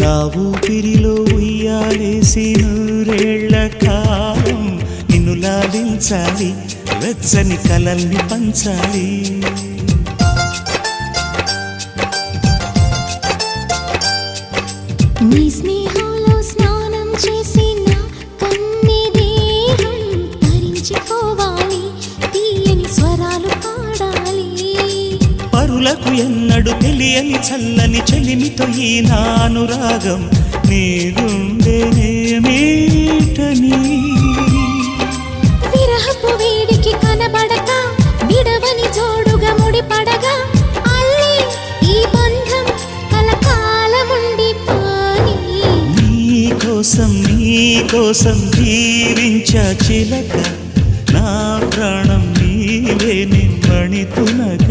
నా ఊపిరిలో ఉయ్యాలేసి నూరేళ్ల కాలం నిన్ను లాలించాలి, వెచ్చని కలల్ని పంచాలి. నీ స్నేహంలో స్నానం చేసి నా కన్ని దేహం తరించిపోవాలి, తీయని స్వరాలు పాడాలి. పరులకు ఎన్నడు తెలియని చల్లని చెలిమితో ఈ నా అనురాగం నీ గుండెనేమీటని. విరహపు వేడికి కనబడక విడవని జోడుగా ముడిపడగా అల్లి ఈ బంధం కలకాలముండిపోని. నీకోసం జీవించ చిలక, నా ప్రాణం నీవే నిమ్మణితునగ.